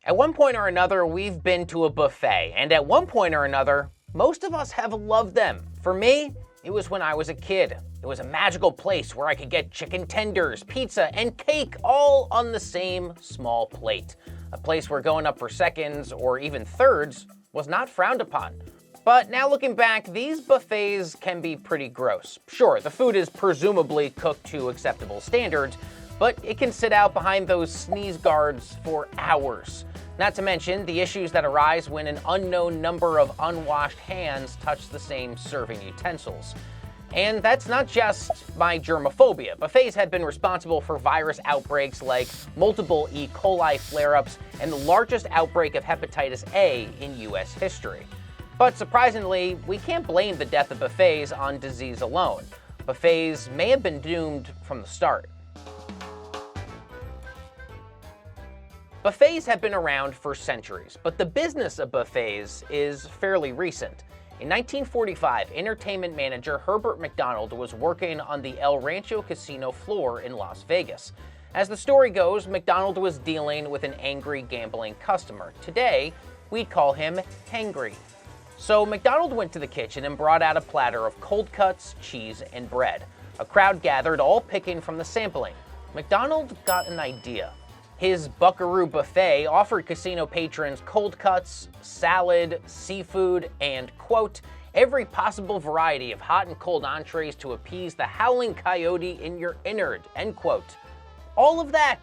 At one point or another, we've been to a buffet, and at one point or another, most of us have loved them. For me, it was when I was a kid. It was a magical place where I could get chicken tenders, pizza, and cake all on the same small plate. A place where going up for seconds or even thirds was not frowned upon. But now looking back, these buffets can be pretty gross. Sure, the food is presumably cooked to acceptable standards, but it can sit out behind those sneeze guards for hours. Not to mention the issues that arise when an unknown number of unwashed hands touch the same serving utensils. And that's not just my germophobia. Buffets have been responsible for virus outbreaks like multiple E. coli flare-ups and the largest outbreak of hepatitis A in US history. But surprisingly, we can't blame the death of buffets on disease alone. Buffets may have been doomed from the start. Buffets have been around for centuries, but the business of buffets is fairly recent. In 1945, entertainment manager Herbert McDonald was working on the El Rancho casino floor in Las Vegas. As the story goes, McDonald was dealing with an angry gambling customer. Today, we'd call him hangry. So McDonald went to the kitchen and brought out a platter of cold cuts, cheese, and bread. A crowd gathered, all picking from the sampling. McDonald got an idea. His Buckaroo Buffet offered casino patrons cold cuts, salad, seafood, and, quote, every possible variety of hot and cold entrees to appease the howling coyote in your innard, end quote. All of that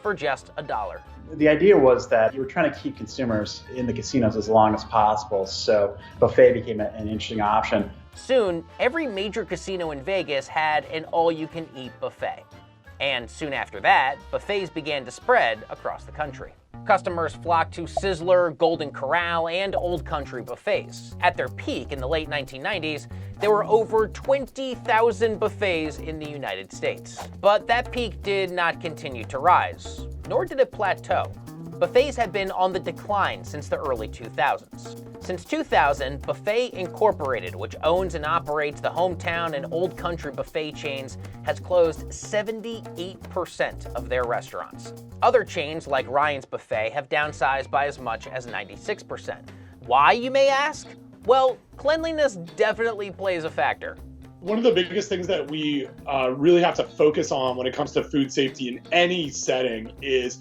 for just $1. The idea was that you were trying to keep consumers in the casinos as long as possible, so buffet became an interesting option. Soon, every major casino in Vegas had an all-you-can-eat buffet. And soon after that, buffets began to spread across the country. Customers flocked to Sizzler, Golden Corral, and Old Country buffets. At their peak in the late 1990s, there were over 20,000 buffets in the United States. But that peak did not continue to rise, nor did it plateau. Buffets have been on the decline since the early 2000s. Since 2000, Buffet Incorporated, which owns and operates the Hometown and Old Country buffet chains, has closed 78% of their restaurants. Other chains like Ryan's Buffet have downsized by as much as 96%. Why, you may ask? Well, cleanliness definitely plays a factor. One of the biggest things that we really have to focus on when it comes to food safety in any setting is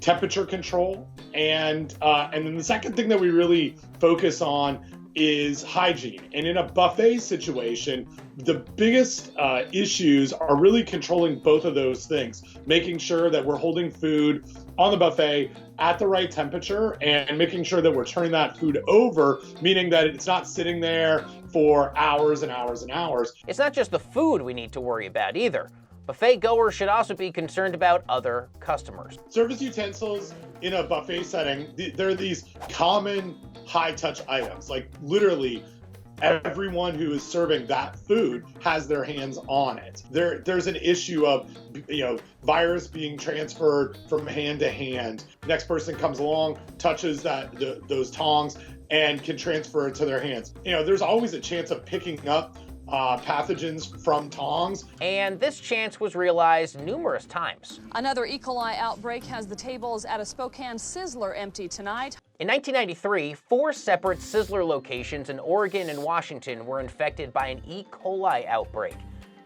temperature control, and then the second thing that we really focus on is hygiene. And in a buffet situation, the biggest issues are really controlling both of those things, making sure that we're holding food on the buffet at the right temperature and making sure that we're turning that food over, meaning that it's not sitting there for hours and hours and hours. It's not just the food we need to worry about either. Buffet goers should also be concerned about other customers. Service utensils in a buffet setting, there are these common high-touch items. Like literally everyone who is serving that food has their hands on it. There's an issue of, virus being transferred from hand to hand. Next person comes along, touches those tongs, and can transfer it to their hands. There's always a chance of picking up pathogens from tongs. And this chance was realized numerous times. Another E. coli outbreak has the tables at a Spokane Sizzler empty tonight. In 1993, 4 separate Sizzler locations in Oregon and Washington were infected by an E. coli outbreak.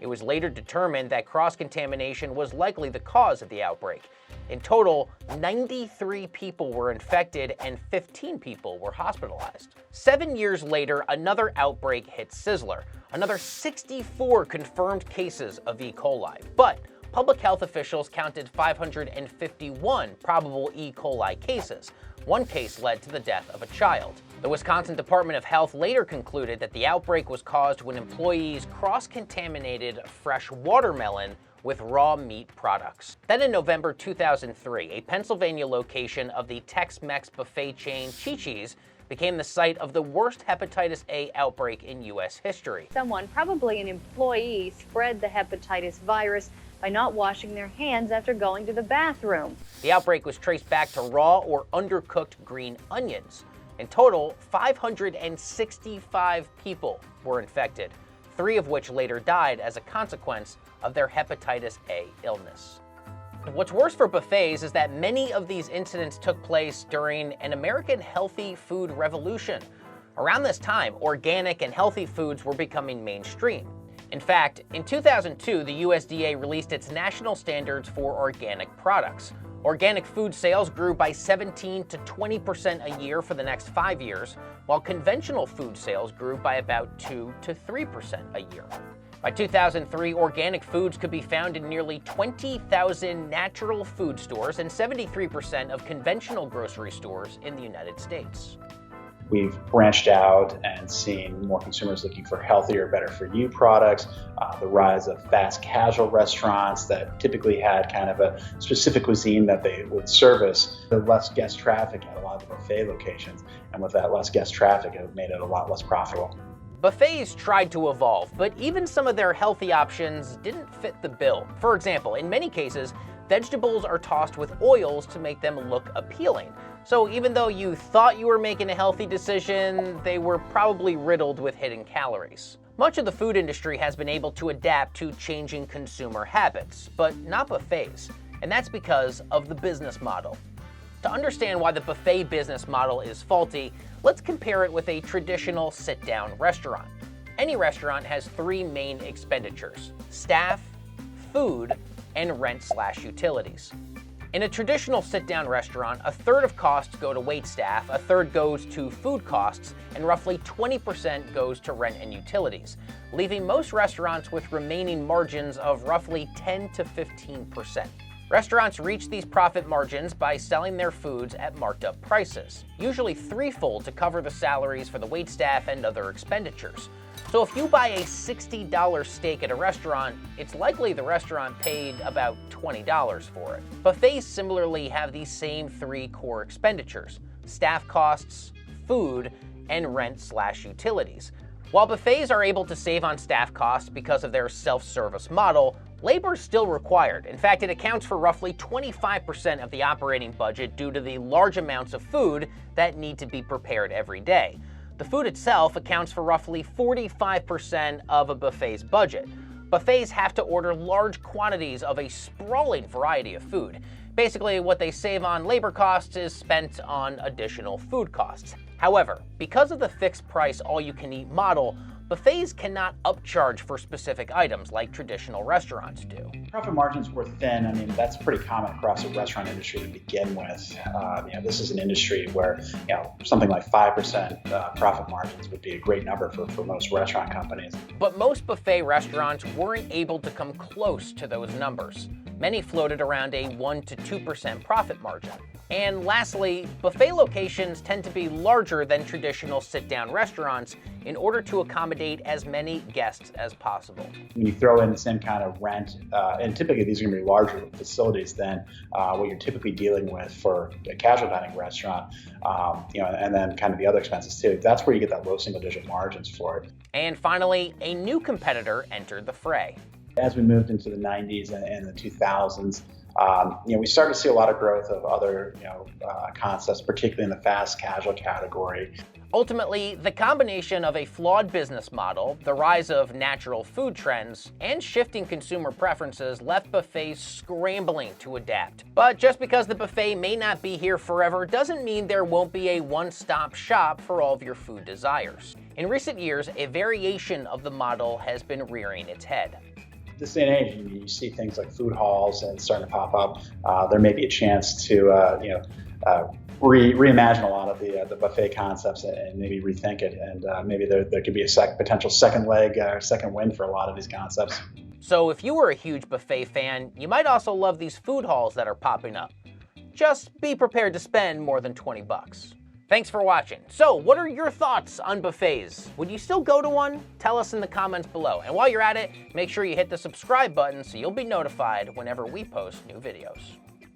It was later determined that cross-contamination was likely the cause of the outbreak. In total, 93 people were infected and 15 people were hospitalized. 7 years later, another outbreak hit Sizzler. Another 64 confirmed cases of E. coli. But public health officials counted 551 probable E. coli cases. One case led to the death of a child. The Wisconsin Department of Health later concluded that the outbreak was caused when employees cross-contaminated fresh watermelon with raw meat products. Then in November 2003, a Pennsylvania location of the Tex-Mex buffet chain Chi-Chi's became the site of the worst hepatitis A outbreak in U.S. history. Someone, probably an employee, spread the hepatitis virus by not washing their hands after going to the bathroom. The outbreak was traced back to raw or undercooked green onions. In total, 565 people were infected, 3 of which later died as a consequence of their hepatitis A illness. What's worse for buffets is that many of these incidents took place during an American healthy food revolution. Around this time, organic and healthy foods were becoming mainstream. In fact, in 2002, the USDA released its national standards for organic products. Organic food sales grew by 17 to 20% a year for the next 5 years, while conventional food sales grew by about 2 to 3% a year. By 2003, organic foods could be found in nearly 20,000 natural food stores and 73% of conventional grocery stores in the United States. We've branched out and seen more consumers looking for healthier, better for you products, the rise of fast casual restaurants that typically had kind of a specific cuisine that they would service, the less guest traffic at a lot of the buffet locations. And with that less guest traffic, it made it a lot less profitable. Buffets tried to evolve, but even some of their healthy options didn't fit the bill. For example, in many cases, vegetables are tossed with oils to make them look appealing. So even though you thought you were making a healthy decision, they were probably riddled with hidden calories. Much of the food industry has been able to adapt to changing consumer habits, but not buffets. And that's because of the business model. To understand why the buffet business model is faulty, let's compare it with a traditional sit-down restaurant. Any restaurant has 3 main expenditures: staff, food, and rent/utilities. In a traditional sit-down restaurant, a third of costs go to wait staff, a third goes to food costs, and roughly 20% goes to rent and utilities, leaving most restaurants with remaining margins of roughly 10 to 15%. Restaurants reach these profit margins by selling their foods at marked up prices, usually threefold to cover the salaries for the waitstaff and other expenditures. So if you buy a $60 steak at a restaurant, it's likely the restaurant paid about $20 for it. Buffets similarly have these same 3 core expenditures: staff costs, food, and rent/utilities. While buffets are able to save on staff costs because of their self-service model, labor is still required. In fact, it accounts for roughly 25% of the operating budget due to the large amounts of food that need to be prepared every day. The food itself accounts for roughly 45% of a buffet's budget. Buffets have to order large quantities of a sprawling variety of food. Basically, what they save on labor costs is spent on additional food costs. However, because of the fixed price all-you-can-eat model, buffets cannot upcharge for specific items like traditional restaurants do. Profit margins were thin. I mean, that's pretty common across the restaurant industry to begin with. This is an industry where something like 5% profit margins would be a great number for most restaurant companies. But most buffet restaurants weren't able to come close to those numbers. Many floated around a 1 to 2% profit margin. And lastly, buffet locations tend to be larger than traditional sit-down restaurants in order to accommodate as many guests as possible. When you throw in the same kind of rent, and typically these are going to be larger facilities than what you're typically dealing with for a casual dining restaurant, and then kind of the other expenses too. That's where you get that low single-digit margins for it. And finally, a new competitor entered the fray. As we moved into the 90s and the 2000s, we started to see a lot of growth of other concepts, particularly in the fast casual category. Ultimately, the combination of a flawed business model, the rise of natural food trends, and shifting consumer preferences left buffets scrambling to adapt. But just because the buffet may not be here forever doesn't mean there won't be a one-stop shop for all of your food desires. In recent years, a variation of the model has been rearing its head. This day and age, you see things like food halls and starting to pop up. There may be a chance to reimagine a lot of the buffet concepts and maybe rethink it, and maybe there could be a potential second leg or second wind for a lot of these concepts. So if you were a huge buffet fan, you might also love these food halls that are popping up. Just be prepared to spend more than $20. Thanks for watching. So what are your thoughts on buffets? Would you still go to one? Tell us in the comments below. And while you're at it, make sure you hit the subscribe button so you'll be notified whenever we post new videos.